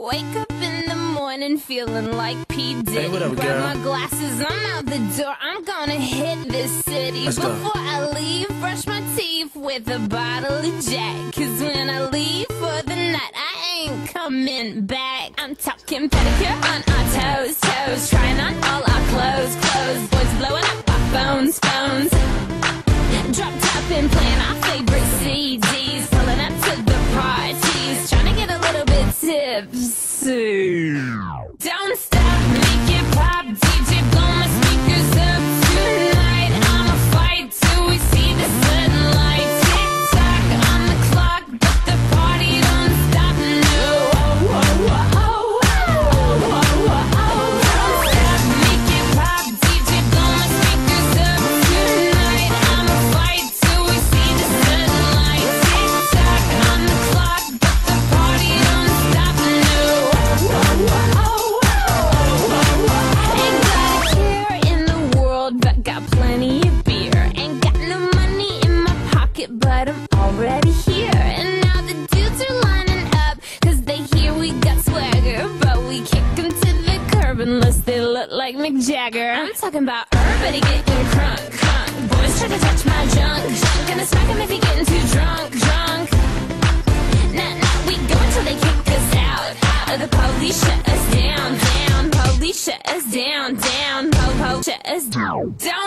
Wake up in the morning feeling like P. Diddy. Hey, what up, Grab girl? my glasses, I'm out the door. I'm gonna hit this city. Let's go. Before I leave, brush my teeth with a bottle of Jack. Cause when I leave for the night, I ain't coming back. I'm talking pedicure on our toes, toes. Trying on all our clothes, clothes. Boys blowing up our phones, phones. Drop top and playing our favorite CDs. Pulling up to the parties. Trying to get a little bit tipsy. Don't stop, make it pop. DJ, blow my speakers up tonight. I'ma fight till we see the sunlight. Tick tock on the clock, but the party don't stop. No. Don't stop, make it pop. DJ, blow my speakers up tonight. I'ma fight till we see the sunlight. Tick tock on the clock, but the party don't stop. No. Ain't got a care in the world, but got plenty of beer. Ain't got no money in my pocket, but I'm already here. And now the dudes are lining up, cause they hear we got swagger. But we kick them to the curb unless they look like Mick Jagger. I'm talking about everybody getting crunk, crunk. Boys try to touch my junk, junk. Gonna smack him if he getting too drunk, drunk. Nah, nah, we go until they kick us out. Or the police shut us down, down. Police shut us down, down. Po-po shut us down. Don't